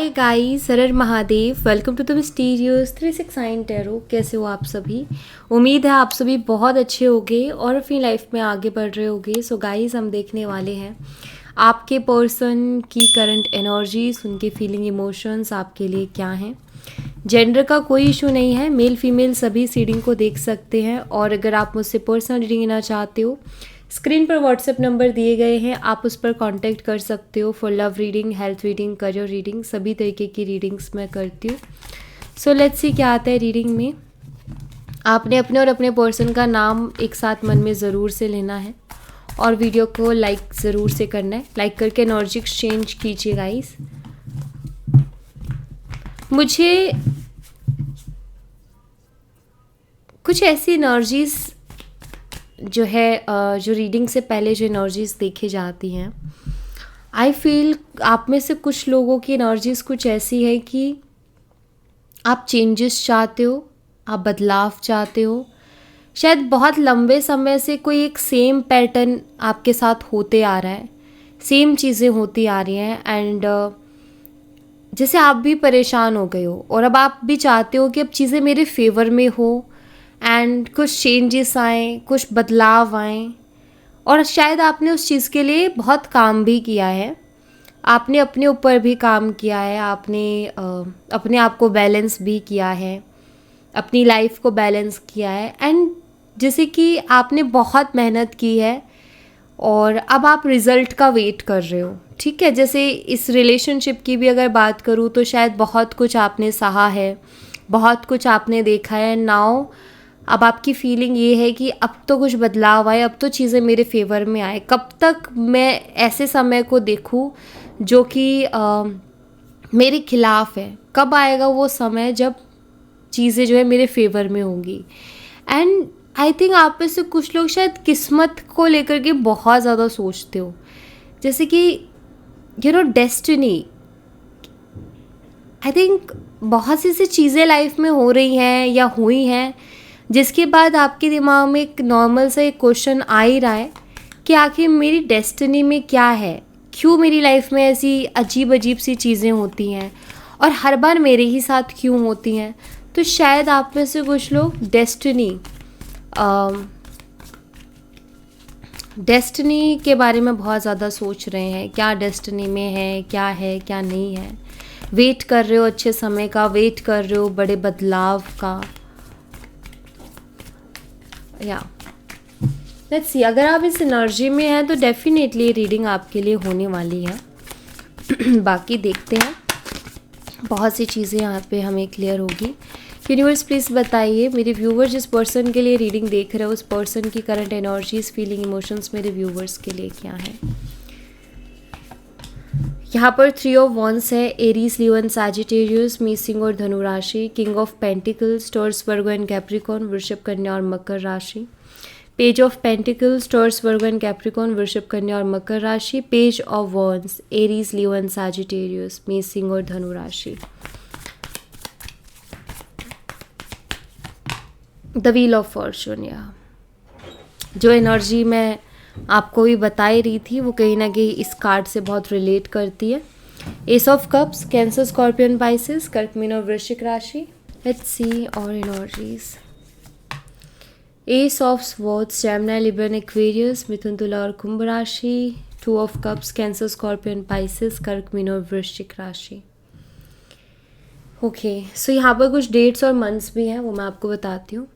हाय guys, हर Mahadev. Welcome to the mysterious 369 tarot. कैसे हो आप सभी? उम्मीद है आप सभी बहुत अच्छे होंगे और अपनी लाइफ में आगे बढ़ रहे होंगे। सो गाइस, हम देखने वाले हैं आपके पर्सन की करंट एनर्जीज, उनके फीलिंग इमोशंस आपके लिए क्या हैं। जेंडर का कोई इशू नहीं है, मेल फीमेल सभी रीडिंग को देख सकते हैं। और अगर आप मुझसे पर्सनल रीडिंग लेना चाहते हो, स्क्रीन पर व्हाट्सएप नंबर दिए गए हैं, आप उस पर कांटेक्ट कर सकते हो for love reading, health reading, career reading, सभी तरीके की रीडिंग्स मैं करती हूँ। सो लेट्स सी क्या आता है रीडिंग में। आपने अपने और अपने पर्सन का नाम एक साथ मन में ज़रूर से लेना है और वीडियो को लाइक ज़रूर से करना है। लाइक करके एनर्जी एक्सचेंज कीजिए गाइस। मुझे कुछ ऐसी एनर्जीज जो है जो रीडिंग से पहले जो एनर्जीज देखी जाती हैं, आई फील आप में से कुछ लोगों की एनर्जीज कुछ ऐसी है कि आप चेंजेस चाहते हो, आप बदलाव चाहते हो। शायद बहुत लंबे समय से कोई एक सेम पैटर्न आपके साथ होते आ रहा है, सेम चीज़ें होती आ रही हैं एंड जैसे आप भी परेशान हो गए हो और अब आप भी चाहते हो कि अब चीज़ें मेरे फेवर में हो एंड कुछ चेंजेस आएँ, कुछ बदलाव आएँ। और शायद आपने उस चीज़ के लिए बहुत काम भी किया है, आपने अपने ऊपर भी काम किया है, आपने अपने आप को बैलेंस भी किया है, अपनी लाइफ को बैलेंस किया है एंड जैसे कि आपने बहुत मेहनत की है और अब आप रिज़ल्ट का वेट कर रहे हो। ठीक है, जैसे इस रिलेशनशिप की भी अगर बात करूँ तो शायद बहुत कुछ आपने सहा है, बहुत कुछ आपने देखा है। नाउ अब आपकी फीलिंग ये है कि अब तो कुछ बदलाव आए, अब तो चीज़ें मेरे फेवर में आए। कब तक मैं ऐसे समय को देखूं जो कि मेरे खिलाफ है? कब आएगा वो समय जब चीज़ें जो है मेरे फेवर में होंगी? एंड आई थिंक आप में से कुछ लोग शायद किस्मत को लेकर के बहुत ज़्यादा सोचते हो, जैसे कि डेस्टिनी। आई थिंक बहुत सी ऐसी चीज़ें लाइफ में हो रही हैं या हुई हैं जिसके बाद आपके दिमाग में एक नॉर्मल सा एक क्वेश्चन आ ही रहा है कि आखिर मेरी डेस्टिनी में क्या है, क्यों मेरी लाइफ में ऐसी अजीब अजीब सी चीज़ें होती हैं और हर बार मेरे ही साथ क्यों होती हैं। तो शायद आप में से कुछ लोग डेस्टिनी के बारे में बहुत ज़्यादा सोच रहे हैं, क्या डेस्टिनी में है, क्या नहीं है। वेट कर रहे हो अच्छे समय का, वेट कर रहे हो बड़े बदलाव का। या लेट्स सी, अगर आप इस एनर्जी में हैं तो डेफिनेटली रीडिंग आपके लिए होने वाली है। बाकी देखते हैं, बहुत सी चीज़ें यहाँ पे हमें क्लियर होगी। यूनिवर्स प्लीज़ बताइए मेरे व्यूवर जिस पर्सन के लिए रीडिंग देख रहे हो उस पर्सन की करंट एनर्जीज, फीलिंग, इमोशंस मेरे व्यूवर्स के लिए क्या है। यहाँ पर 3 ऑफ वॉन्ड्स है, एरीज, लियो एंड सैजिटेरियस, मेष और धनु राशि, king of pentacles, taurus, Virgo and Capricorn, वृषभ, कन्या और मकर राशि, page of pentacles, taurus, Virgo and Capricorn, वृषभ, कन्या और मकर राशि, page of wands, Aries, Leo and Sagittarius, मेष और धनु राशि, द व्हील ऑफ फॉर्चून। या जो एनर्जी मैं आपको भी बता ही रही थी वो कहीं ना कहीं इस कार्ड से बहुत रिलेट करती है। Ace of cups, Cancer, Scorpion, Pisces, कर्क, मीन और वृश्चिक राशि। लेट्स सी और energies. Ace of swords, Gemini, Libra, Aquarius, मिथुन, तुला और कुंभ राशि। 2 of cups, Cancer, Scorpion, Pisces, कर्क, मीन और वृश्चिक राशि। ओके, सो यहाँ पर कुछ डेट्स और मंथ्स भी हैं, वो मैं आपको बताती हूँ।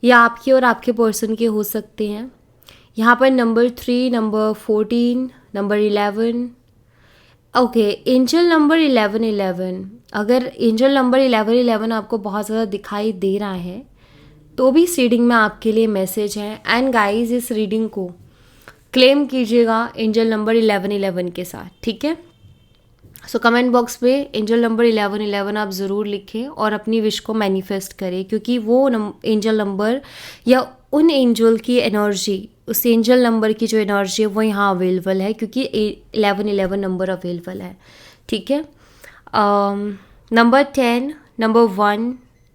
ये आपके और आपके पर्सन के हो सकते हैं। यहाँ पर number 3, number 14, number 11। Okay, angel number 1111। अगर एंजल नंबर 1111 आपको बहुत ज़्यादा दिखाई दे रहा है तो भी इस रीडिंग में आपके लिए मैसेज है। एंड गाइस, इस रीडिंग को क्लेम कीजिएगा एंजल नंबर 1111 के साथ, ठीक है। सो कमेंट बॉक्स में एंजल नंबर 1111 आप ज़रूर लिखें और अपनी विश को मैनिफेस्ट करें, क्योंकि वो एंजल नंबर या उन एंजल की एनर्जी, उस एंजल नंबर की जो एनर्जी है वो यहाँ अवेलेबल है, क्योंकि 1111 नंबर अवेलेबल है, ठीक है। नंबर 10, नंबर 1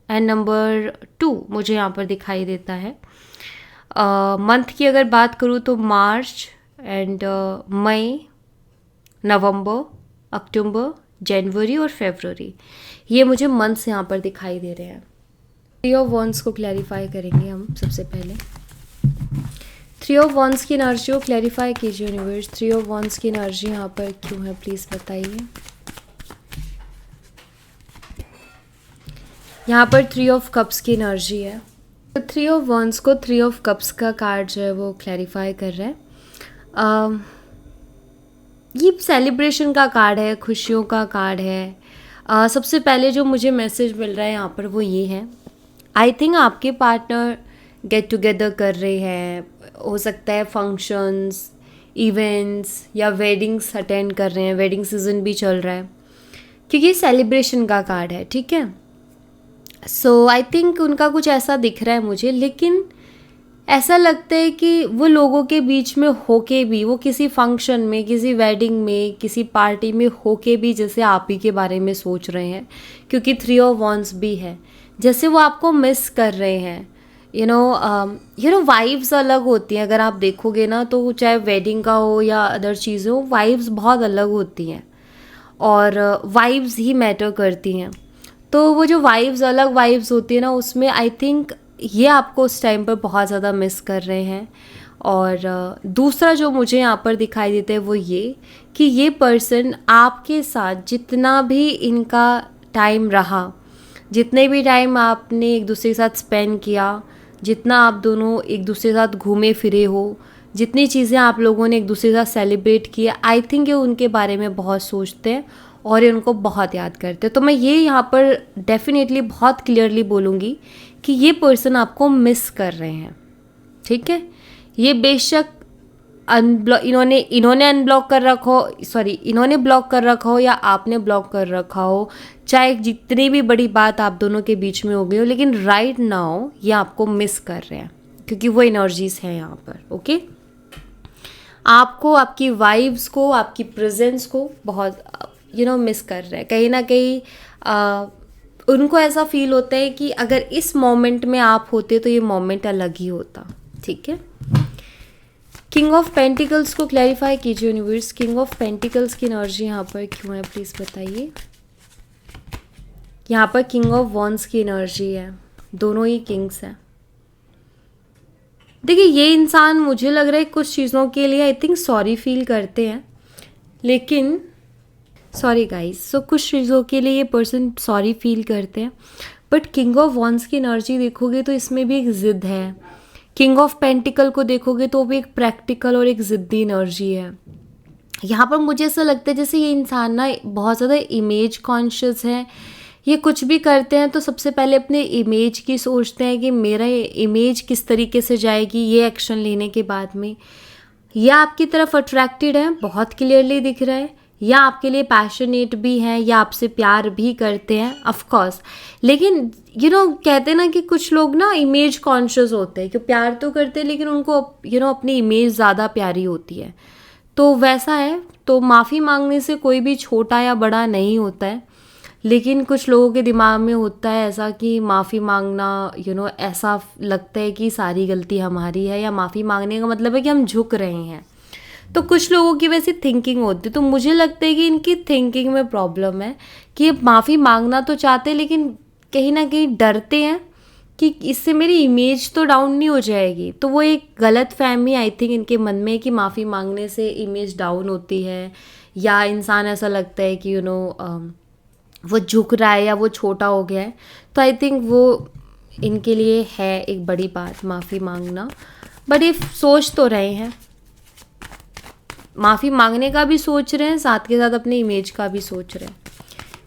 एंड नंबर 2 मुझे यहाँ पर दिखाई देता है। मंथ की अगर बात करूँ तो मार्च एंड मई, नवंबर, अक्टूबर, जनवरी और फरवरी, ये मुझे मंथ्स यहाँ पर दिखाई दे रहे हैं। 3 ऑफ वॉन्ड्स को क्लैरिफाई करेंगे हम सबसे पहले। 3 ऑफ वॉन्ड्स की एनर्जी को क्लैरिफाई कीजिए यूनिवर्स। 3 ऑफ वॉन्ड्स की एनर्जी यहाँ पर क्यों है, प्लीज़ बताइए। यहाँ पर 3 ऑफ कप्स की एनर्जी है। तो 3 ऑफ वॉन्ड्स को 3 ऑफ कप्स का कार्ड जो है वो क्लैरिफाई कर रहा है। ये सेलिब्रेशन का कार्ड है, खुशियों का कार्ड है। सबसे पहले जो मुझे मैसेज मिल रहा है यहाँ पर वो ये है, आई थिंक आपके पार्टनर गेट टुगेदर कर रहे हैं, हो सकता है फंक्शंस, इवेंट्स या वेडिंग्स अटेंड कर रहे हैं, वेडिंग सीजन भी चल रहा है, क्योंकि ये सेलिब्रेशन का कार्ड है, ठीक है। सो आई थिंक उनका कुछ ऐसा दिख रहा है मुझे, लेकिन ऐसा लगता है कि वो लोगों के बीच में होके भी, वो किसी फंक्शन में, किसी वेडिंग में, किसी पार्टी में होके भी जैसे आप ही के बारे में सोच रहे हैं, क्योंकि 3 ऑफ वॉन्ड्स भी है, जैसे वो आपको मिस कर रहे हैं। यू नो वाइब्स अलग होती हैं, अगर आप देखोगे ना, तो चाहे वेडिंग का हो या अदर चीज़ें हो, वाइब्स बहुत अलग होती हैं और वाइब्स ही मैटर करती हैं। तो वो जो वाइब्स, अलग वाइब्स होती है ना, उसमें आई थिंक ये आपको उस टाइम पर बहुत ज़्यादा मिस कर रहे हैं। और दूसरा जो मुझे यहाँ पर दिखाई देता है वो ये कि ये पर्सन आपके साथ जितना भी इनका टाइम रहा, जितने भी टाइम आपने एक दूसरे के साथ स्पेंड किया, जितना आप दोनों एक दूसरे के साथ घूमे फिरे हो, जितनी चीज़ें आप लोगों ने एक दूसरे के साथ सेलिब्रेट किया, आई थिंक ये उनके बारे में बहुत सोचते हैं और ये उनको बहुत याद करते हैं। तो मैं ये यहाँ पर डेफिनेटली बहुत क्लियरली बोलूँगी कि ये पर्सन आपको मिस कर रहे हैं, ठीक है। ये बेशक इन्होंने अनब्लॉक कर रखा हो, इन्होंने ब्लॉक कर रखा हो या आपने ब्लॉक कर रखा हो, चाहे जितनी भी बड़ी बात आप दोनों के बीच में हो गई हो, लेकिन राइट नाउ ये आपको मिस कर रहे हैं, क्योंकि वो एनर्जीज हैं यहाँ पर, ओके। आपको, आपकी वाइब्स को, आपकी प्रेजेंस को बहुत मिस कर रहे हैं कहीं ना कहीं। उनको ऐसा फील होता है कि अगर इस मोमेंट में आप होते तो ये मोमेंट अलग ही होता, ठीक है। किंग ऑफ पेंटिकल्स को क्लैरिफाई कीजिए यूनिवर्स। किंग ऑफ पेंटिकल्स की एनर्जी यहाँ पर क्यों है, प्लीज़ बताइए। यहाँ पर किंग ऑफ वॉन्ड्स की एनर्जी है, दोनों ही किंग्स हैं। देखिए, ये इंसान मुझे लग रहा है कुछ चीज़ों के लिए आई थिंक सॉरी फील करते हैं, लेकिन सॉरी गाइस, सो कुछ चीज़ों के लिए ये पर्सन सॉरी फील करते हैं, बट किंग ऑफ वॉन्ड्स की एनर्जी देखोगे तो इसमें भी एक ज़िद है। किंग ऑफ पेंटिकल को देखोगे तो भी एक प्रैक्टिकल और एक ज़िद्दी एनर्जी है। यहाँ पर मुझे ऐसा लगता है जैसे ये इंसान ना बहुत ज़्यादा इमेज कॉन्शियस है। ये कुछ भी करते हैं तो सबसे पहले अपने इमेज की सोचते हैं कि मेरा इमेज किस तरीके से जाएगी ये एक्शन लेने के बाद में। या आपकी तरफ अट्रैक्टेड है, बहुत क्लियरली दिख रहा है, या आपके लिए पैशनेट भी हैं, या आपसे प्यार भी करते हैं ऑफ कोर्स। लेकिन कहते हैं ना कि कुछ लोग ना इमेज कॉन्शियस होते हैं कि प्यार तो करते हैं लेकिन उनको अपनी इमेज ज़्यादा प्यारी होती है, तो वैसा है। तो माफ़ी मांगने से कोई भी छोटा या बड़ा नहीं होता है, लेकिन कुछ लोगों के दिमाग में होता है ऐसा कि माफ़ी मांगना ऐसा लगता है कि सारी गलती हमारी है, या माफ़ी मांगने का मतलब है कि हम झुक रहे हैं। तो कुछ लोगों की वैसी थिंकिंग होती है, तो मुझे लगता है कि इनकी थिंकिंग में प्रॉब्लम है कि ये माफ़ी मांगना तो चाहते हैं लेकिन कहीं ना कहीं डरते हैं कि इससे मेरी इमेज तो डाउन नहीं हो जाएगी। तो वो एक गलत फहमी आई थिंक इनके मन में है कि माफ़ी मांगने से इमेज डाउन होती है, या इंसान ऐसा लगता है कि वो झुक रहा है या वो छोटा हो गया है। तो आई थिंक वो इनके लिए है एक बड़ी बात माफ़ी मांगना, बट ये सोच तो रहे हैं, माफ़ी मांगने का भी सोच रहे हैं, साथ के साथ अपने इमेज का भी सोच रहे हैं।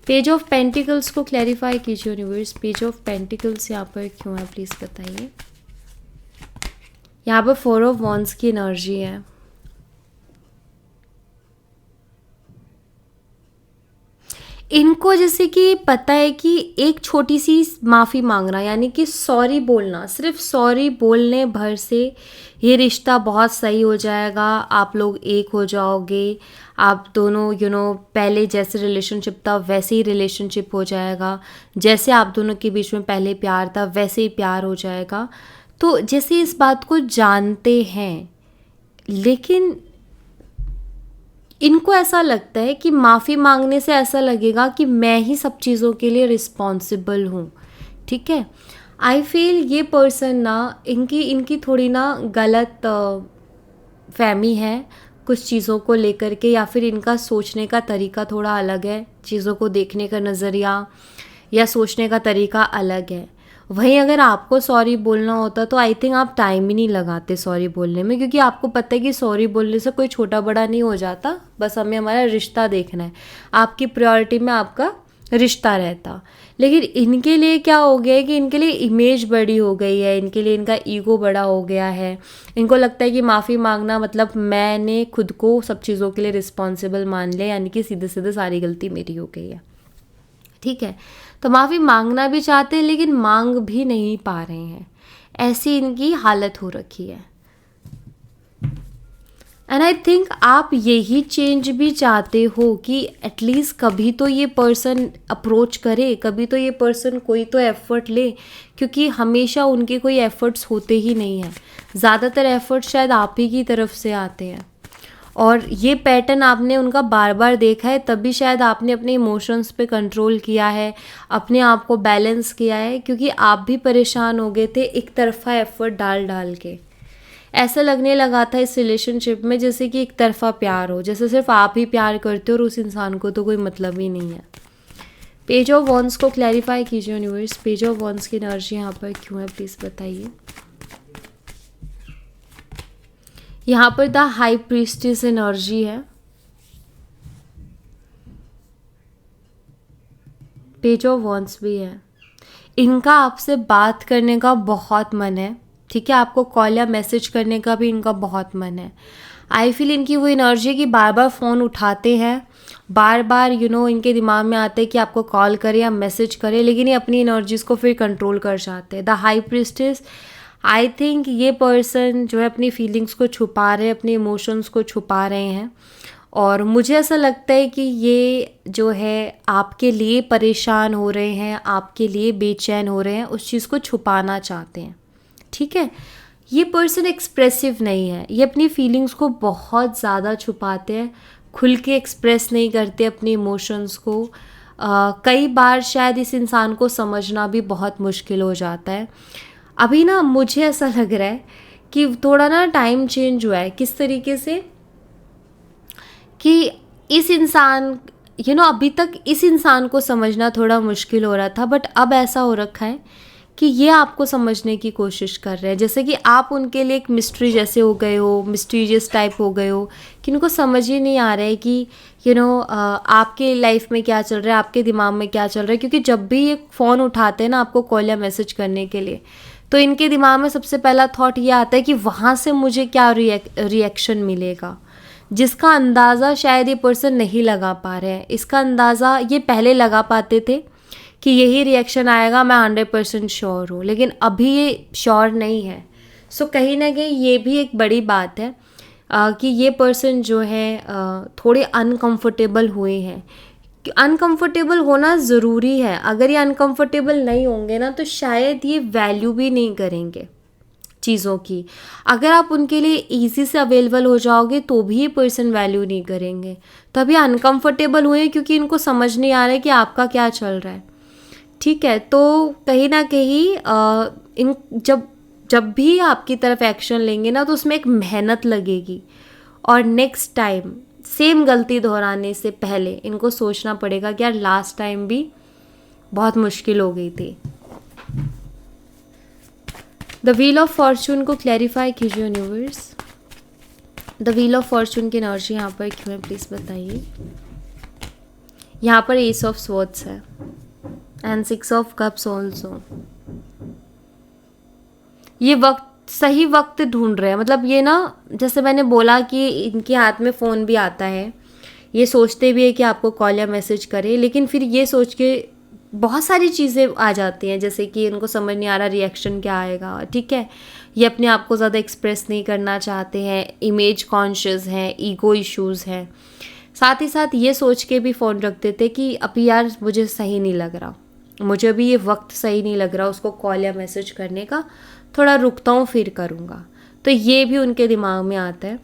पेज ऑफ पेंटिकल्स को क्लैरिफाई कीजिए यूनिवर्स। पेज ऑफ पेंटिकल्स यहाँ पर क्यों है, प्लीज़ बताइए। यहाँ पर 4 ऑफ वॉन्ड्स की एनर्जी है। इनको जैसे कि पता है कि एक छोटी सी माफ़ी मांगना, यानी कि सॉरी बोलना, सिर्फ सॉरी बोलने भर से ये रिश्ता बहुत सही हो जाएगा, आप लोग एक हो जाओगे, आप दोनों पहले जैसे रिलेशनशिप था वैसे ही रिलेशनशिप हो जाएगा, जैसे आप दोनों के बीच में पहले प्यार था वैसे ही प्यार हो जाएगा। तो जैसे इस बात को जानते हैं, लेकिन इनको ऐसा लगता है कि माफ़ी मांगने से ऐसा लगेगा कि मैं ही सब चीज़ों के लिए रिस्पॉन्सिबल हूँ, ठीक है। आई फील ये पर्सन ना, इनकी इनकी थोड़ी ना गलत फहमी है कुछ चीज़ों को लेकर के, या फिर इनका सोचने का तरीका थोड़ा अलग है, चीज़ों को देखने का नज़रिया या सोचने का तरीका अलग है। वहीं अगर आपको सॉरी बोलना होता तो आई थिंक आप टाइम ही नहीं लगाते सॉरी बोलने में, क्योंकि आपको पता है कि सॉरी बोलने से कोई छोटा बड़ा नहीं हो जाता, बस हमें हमारा रिश्ता देखना है, आपकी प्रायोरिटी में आपका रिश्ता रहता। लेकिन इनके लिए क्या हो गया है कि इनके लिए इमेज बड़ी हो गई है, इनके लिए इनका ईगो बड़ा हो गया है। इनको लगता है कि माफ़ी मांगना मतलब मैंने खुद को सब चीज़ों के लिए रिस्पॉन्सिबल मान लिया, यानी कि सीधे सीधे सारी गलती मेरी हो गई है, ठीक है। तो माफ़ी मांगना भी चाहते हैं लेकिन मांग भी नहीं पा रहे हैं, ऐसी इनकी हालत हो रखी है। एंड आई थिंक आप यही चेंज भी चाहते हो कि एटलीस्ट कभी तो ये पर्सन अप्रोच करे, कभी तो ये पर्सन कोई तो एफ़र्ट ले, क्योंकि हमेशा उनके कोई एफ़र्ट्स होते ही नहीं हैं, ज़्यादातर एफ़र्ट्स शायद आप ही की तरफ से आते हैं। और ये पैटर्न आपने उनका बार बार देखा है, तभी शायद आपने अपने इमोशंस पे कंट्रोल किया है, अपने आप को बैलेंस किया है, क्योंकि आप भी परेशान हो गए थे एक तरफा एफ़र्ट डाल डाल के। ऐसा लगने लगा था इस रिलेशनशिप में जैसे कि एक तरफा प्यार हो, जैसे सिर्फ आप ही प्यार करते हो और उस इंसान को तो कोई मतलब ही नहीं है। पेज ऑफ वॉन्ड्स को क्लैरिफाई कीजिए यूनिवर्स, पेज ऑफ वॉन्ड्स की एनर्जी यहाँ पर क्यों है प्लीज़ बताइए। यहाँ पर द हाई प्रीस्टेस एनर्जी है, पेज ऑफ वॉन्ड्स भी है। इनका आपसे बात करने का बहुत मन है, ठीक है, आपको कॉल या मैसेज करने का भी इनका बहुत मन है। आई फील इनकी वो एनर्जी कि बार बार फ़ोन उठाते हैं, बार बार इनके दिमाग में आता है कि आपको कॉल करे या मैसेज करे, लेकिन ये अपनी एनर्जीज़ को फिर कंट्रोल कर जाते हैं। The high priestess, I think ये पर्सन जो है अपनी फीलिंग्स को छुपा रहे हैं, अपने इमोशंस को छुपा रहे हैं, और मुझे ऐसा लगता है कि ये जो है आपके लिए परेशान हो रहे हैं, आपके लिए बेचैन हो रहे हैं, उस चीज़ को छुपाना चाहते हैं, ठीक है। ये पर्सन एक्सप्रेसिव नहीं है, ये अपनी फीलिंग्स को बहुत ज़्यादा छुपाते हैं, खुल के एक्सप्रेस नहीं करते अपने इमोशंस को। कई बार शायद इस इंसान को समझना भी बहुत मुश्किल हो जाता है। अभी ना मुझे ऐसा लग रहा है कि थोड़ा ना टाइम चेंज हुआ है, किस तरीके से कि इस इंसान अभी तक इस इंसान को समझना थोड़ा मुश्किल हो रहा था, बट अब ऐसा हो रखा है कि ये आपको समझने की कोशिश कर रहे हैं, जैसे कि आप उनके लिए एक मिस्ट्री जैसे हो गए हो, मिस्टीरियस टाइप हो गए हो, कि उनको समझ ही नहीं आ रहा है कि आपके लाइफ में क्या चल रहा है, आपके दिमाग में क्या चल रहा है। क्योंकि जब भी ये फ़ोन उठाते हैं ना आपको कॉल या मैसेज करने के लिए, तो इनके दिमाग में सबसे पहला थॉट ये आता है कि वहाँ से मुझे क्या रिएक्शन मिलेगा, जिसका अंदाज़ा शायद ये पर्सन नहीं लगा पा रहे हैं। इसका अंदाज़ा ये पहले लगा पाते थे कि यही रिएक्शन आएगा, मैं 100% श्योर हूँ, लेकिन अभी ये श्योर नहीं है। सो कहीं ना कहीं ये भी एक बड़ी बात है कि ये पर्सन जो है थोड़े अनकंफर्टेबल हुए हैं। अनकंफर्टेबल होना ज़रूरी है, अगर ये अनकंफर्टेबल नहीं होंगे ना तो शायद ये वैल्यू भी नहीं करेंगे चीज़ों की। अगर आप उनके लिए ईजी से अवेलेबल हो जाओगे तो भी ये पर्सन वैल्यू नहीं करेंगे। तो अभी अनकंफर्टेबल हुए क्योंकि इनको समझ नहीं आ रहा है कि आपका क्या चल रहा है, ठीक है। तो कहीं ना कहीं इन जब भी आपकी तरफ एक्शन लेंगे ना तो उसमें एक मेहनत लगेगी, और नेक्स्ट टाइम सेम गलती दोहराने से पहले इनको सोचना पड़ेगा कि यार लास्ट टाइम भी बहुत मुश्किल हो गई थी। द व्हील ऑफ फॉर्चून को क्लैरिफाई कीजिए universe, the wheel of Fortune की एनर्जी यहाँ पर क्यों है प्लीज़ बताइए। यहाँ पर एस ऑफ स्वॉर्ड्स है एंड 6 ऑफ कप्स ऑल्सो। ये सही वक्त ढूंढ रहे हैं, मतलब ये ना जैसे मैंने बोला कि इनके हाथ में फ़ोन भी आता है, ये सोचते भी है कि आपको कॉल या मैसेज करे, लेकिन फिर ये सोच के बहुत सारी चीज़ें आ जाती हैं, जैसे कि उनको समझ नहीं आ रहा रिएक्शन क्या आएगा, ठीक है। ये अपने आप को ज़्यादा एक्सप्रेस नहीं करना चाहते हैं, इमेज कॉन्शियस हैं, ईगो इश्यूज़ हैं। साथ ही साथ ये सोच के भी फ़ोन रख देते कि अभी यार मुझे सही नहीं लग रहा, मुझे अभी ये वक्त सही नहीं लग रहा उसको कॉल या मैसेज करने का, थोड़ा रुकता हूँ फिर करूँगा। तो ये भी उनके दिमाग में आता है।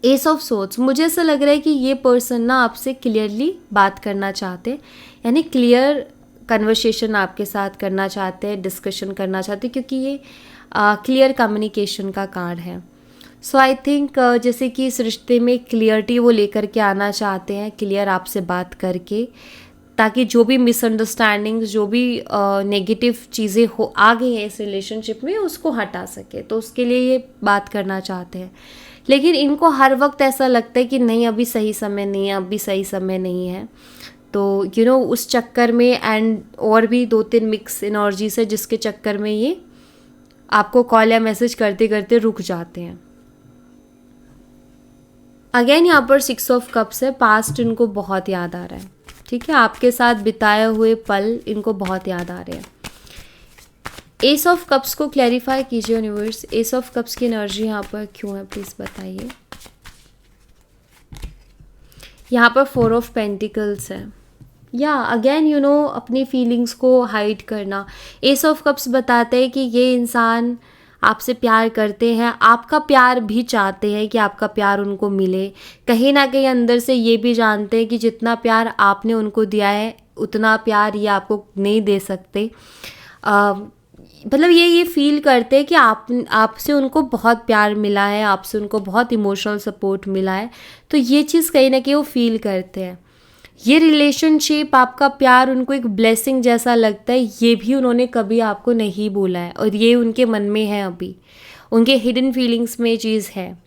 एस ऑफ सोर्ड्स, मुझे ऐसा लग रहा है कि ये पर्सन ना आपसे क्लियरली बात करना चाहते हैं, यानी क्लियर कन्वर्सेशन आपके साथ करना चाहते हैं, डिस्कशन करना चाहते हैं, क्योंकि ये क्लियर कम्युनिकेशन का कार्ड है। सो आई थिंक जैसे कि इस रिश्ते में क्लियरिटी वो लेकर के आना चाहते हैं, क्लियर आपसे बात करके, ताकि जो भी मिसअंडरस्टैंडिंग्स, जो भी नेगेटिव चीज़ें हो आ गई हैं इस रिलेशनशिप में, उसको हटा सके। तो उसके लिए ये बात करना चाहते हैं। लेकिन इनको हर वक्त ऐसा लगता है कि नहीं, अभी सही समय नहीं है, अभी सही समय नहीं है। तो उस चक्कर में, एंड और भी 2-3 मिक्स एनर्जीज है जिसके चक्कर में ये आपको कॉल या मैसेज करते करते रुक जाते हैं। अगेन यहाँ पर 6 ऑफ कप्स है। पास्ट इनको बहुत याद आ रहा है, ठीक है, आपके साथ बिताए हुए पल इनको बहुत याद आ रहे हैं। एस ऑफ कप्स को क्लैरिफाई कीजिए यूनिवर्स, एस ऑफ कप्स की एनर्जी यहाँ पर क्यों है, प्लीज़ बताइए। यहाँ पर 4 ऑफ पेंटिकल्स है। या अगेन अपनी फीलिंग्स को हाइड करना। एस ऑफ कप्स बताते हैं कि ये इंसान आपसे प्यार करते हैं, आपका प्यार भी चाहते हैं कि आपका प्यार उनको मिले। कहीं ना कहीं अंदर से ये भी जानते हैं कि जितना प्यार आपने उनको दिया है उतना प्यार ये आपको नहीं दे सकते। मतलब ये फील करते हैं कि आपसे उनको बहुत प्यार मिला है, आपसे उनको बहुत इमोशनल सपोर्ट मिला है। तो ये चीज़ कहीं ना कहीं वो फील करते हैं। ये रिलेशनशिप, आपका प्यार उनको एक ब्लेसिंग जैसा लगता है। ये भी उन्होंने कभी आपको नहीं बोला है और ये उनके मन में है, अभी उनके हिडन फीलिंग्स में ये चीज़ है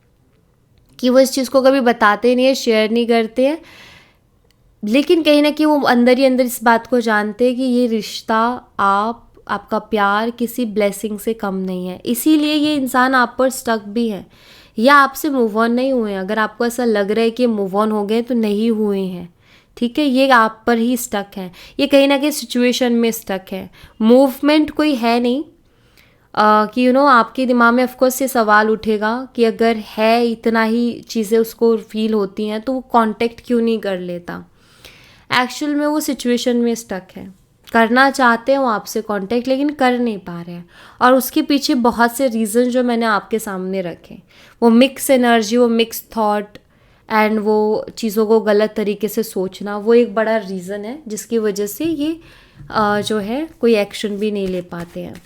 कि वो इस चीज़ को कभी बताते नहीं है, शेयर नहीं करते हैं। लेकिन कहीं ना कहीं वो अंदर ही अंदर इस बात को जानते हैं कि ये रिश्ता, आपका प्यार किसी ब्लेसिंग से कम नहीं है। इसीलिए ये इंसान आप पर स्टक भी है या आपसे मूव ऑन नहीं हुए हैं। अगर आपको ऐसा लग रहा है कि मूव ऑन हो गए तो नहीं हुए हैं, ठीक है, ये आप पर ही स्टक है। ये कहीं ना कहीं सिचुएशन में स्टक है, मूवमेंट कोई है नहीं। कि आपके दिमाग में ऑफकोर्स ये सवाल उठेगा कि अगर है, इतना ही चीज़ें उसको फील होती हैं तो वो कांटेक्ट क्यों नहीं कर लेता। एक्चुअल में वो सिचुएशन में स्टक है, करना चाहते हैं वो आपसे कांटेक्ट लेकिन कर नहीं पा रहे हैं। और उसके पीछे बहुत से रीज़न जो मैंने आपके सामने रखे, वो मिक्स एनर्जी, वो मिक्स थॉट एंड वो चीज़ों को गलत तरीके से सोचना, वो एक बड़ा रीज़न है जिसकी वजह से ये जो है कोई एक्शन भी नहीं ले पाते हैं।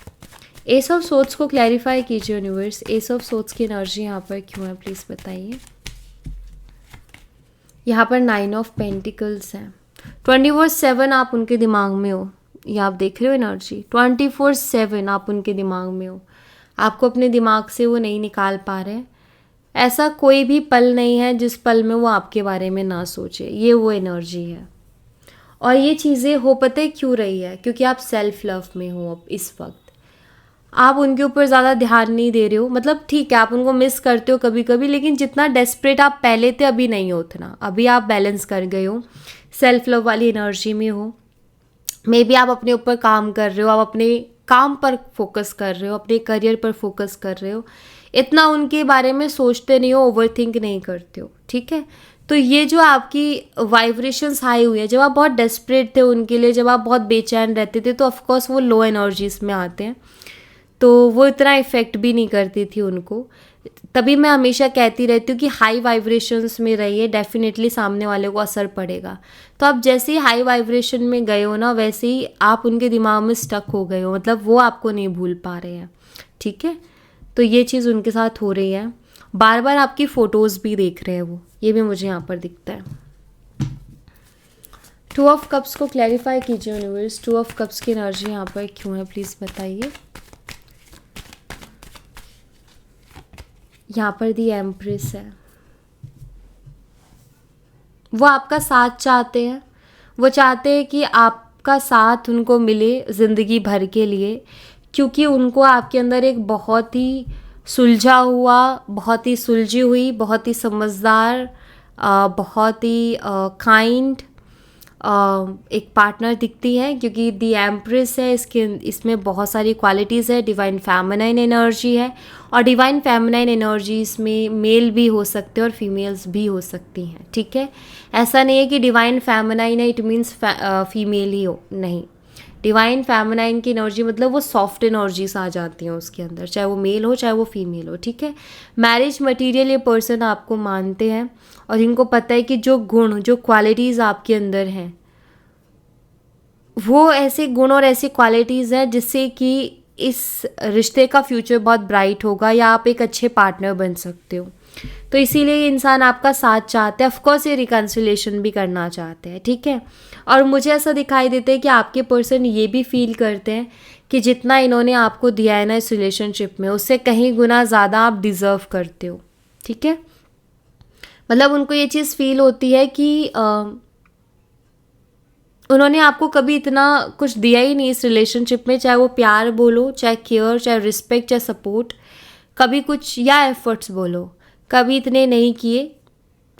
एस ऑफ सोर्ड्स को क्लैरिफाई कीजिए यूनिवर्स, एस ऑफ सोर्ड्स की एनर्जी यहाँ पर क्यों है, प्लीज़ बताइए। यहाँ पर 9 ऑफ पेंटिकल्स है। 24/7 आप उनके दिमाग में हो, ये आप देख रहे हो एनर्जी। 24/7 आप उनके दिमाग में हो, आपको अपने दिमाग से वो नहीं निकाल पा रहे हैं। ऐसा कोई भी पल नहीं है जिस पल में वो आपके बारे में ना सोचे, ये वो एनर्जी है। और ये चीज़ें हो पता है क्यों रही है, क्योंकि आप सेल्फ लव में हो। अब इस वक्त आप उनके ऊपर ज़्यादा ध्यान नहीं दे रहे हो। मतलब ठीक है, आप उनको मिस करते हो कभी कभी, लेकिन जितना डेस्परेट आप पहले थे अभी नहीं हो उतना। अभी आप बैलेंस कर गए हो, सेल्फ लव वाली एनर्जी में हो। मे बी आप अपने ऊपर काम कर रहे हो, आप अपने काम पर फोकस कर रहे हो, अपने करियर पर फोकस कर रहे हो, इतना उनके बारे में सोचते नहीं हो, ओवरथिंक नहीं करते हो, ठीक है। तो ये जो आपकी वाइब्रेशंस हाई हुई है, जब आप बहुत डेस्परेट थे उनके लिए, जब आप बहुत बेचैन रहते थे, तो ऑफकोर्स वो लो एनर्जीज में आते हैं, तो वो इतना इफ़ेक्ट भी नहीं करती थी उनको। तभी मैं हमेशा कहती रहती हूँ कि हाई वाइब्रेशंस में रहिए, डेफिनेटली सामने वाले को असर पड़ेगा। तो आप जैसे ही हाई वाइब्रेशन में गए हो ना, वैसे ही आप उनके दिमाग में स्टक हो गए हो, मतलब वो आपको नहीं भूल पा रहे हैं, ठीक है। तो ये चीज़ उनके साथ हो रही है। बार बार आपकी फ़ोटोज़ भी देख रहे हैं वो, ये भी मुझे यहाँ पर दिखता है। 2 ऑफ कप्स को क्लैरिफाई कीजिए यूनिवर्स, 2 ऑफ कप्स की एनर्जी यहाँ पर क्यों है, प्लीज़ बताइए। यहाँ पर दी एम्प्रेस है। वो आपका साथ चाहते हैं, वो चाहते हैं कि आपका साथ उनको मिले ज़िंदगी भर के लिए, क्योंकि उनको आपके अंदर एक बहुत ही सुलझा हुआ, बहुत ही सुलझी हुई, बहुत ही समझदार, बहुत ही काइंड एक पार्टनर दिखती है। क्योंकि दी एम्प्रेस है, इसमें बहुत सारी क्वालिटीज़ है। डिवाइन फेमिनाइन एनर्जी है, और डिवाइन फेमिनाइन एनर्जीज में मेल भी हो सकते हैं और फीमेल्स भी हो सकती हैं, ठीक है। ऐसा नहीं है कि डिवाइन फेमिनाइन है इट मीन्स फीमेल ही हो, नहीं। डिवाइन फेमिनाइन की एनर्जी मतलब वो सॉफ्ट एनर्जीज आ जाती हैं उसके अंदर, चाहे वो मेल हो चाहे वो फीमेल हो, ठीक है। मैरिज मटीरियल ये पर्सन आपको मानते हैं और इनको पता है कि जो गुण, जो क्वालिटीज़ आपके अंदर हैं, वो ऐसे गुण और ऐसी क्वालिटीज़ हैं जिससे कि इस रिश्ते का फ्यूचर बहुत ब्राइट होगा या आप एक अच्छे पार्टनर बन सकते हो। तो इसीलिए ये इंसान आपका साथ चाहते हैं, ऑफकोर्स ये रिकन्सिलेशन भी करना चाहते हैं, ठीक है। और मुझे ऐसा दिखाई देता है कि आपके पर्सन ये भी फील करते हैं कि जितना इन्होंने आपको दिया है ना इस रिलेशनशिप में, उससे कहीं गुना ज़्यादा आप डिज़र्व करते हो, ठीक है। मतलब उनको ये चीज़ फील होती है कि उन्होंने आपको कभी इतना कुछ दिया ही नहीं इस रिलेशनशिप में, चाहे वो प्यार बोलो, चाहे केयर, चाहे रिस्पेक्ट, चाहे सपोर्ट, कभी कुछ या एफर्ट्स बोलो, कभी इतने नहीं किए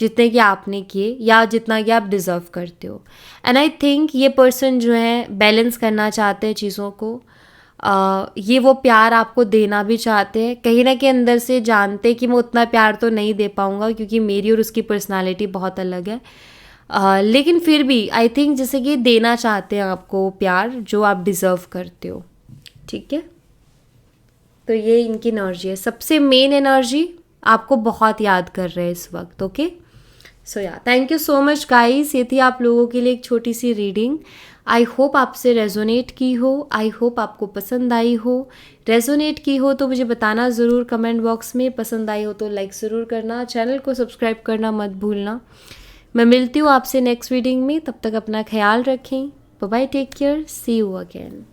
जितने कि आपने किए या जितना कि आप डिज़र्व करते हो। एंड आई थिंक ये पर्सन जो है बैलेंस करना चाहते हैं चीज़ों को। ये वो प्यार आपको देना भी चाहते हैं, कहीं ना कहीं अंदर से जानते हैं कि मैं उतना प्यार तो नहीं दे पाऊँगा क्योंकि मेरी और उसकी पर्सनालिटी बहुत अलग है। लेकिन फिर भी आई थिंक जैसे कि देना चाहते हैं आपको प्यार जो आप डिज़र्व करते हो, ठीक है। तो ये इनकी एनर्जी है, सबसे मेन एनर्जी आपको बहुत याद कर रहे हैं इस वक्त, ओके। सो या thank you so much guys, ये थी आप लोगों के लिए एक छोटी सी रीडिंग। आई होप आपसे रेजोनेट की हो, आई होप आपको पसंद आई हो। रेजोनेट की हो तो मुझे बताना ज़रूर कमेंट बॉक्स में, पसंद आई हो तो लाइक ज़रूर करना, चैनल को सब्सक्राइब करना मत भूलना। मैं मिलती हूँ आपसे नेक्स्ट रीडिंग में, तब तक अपना ख्याल रखें। Bye bye, take care, see you again.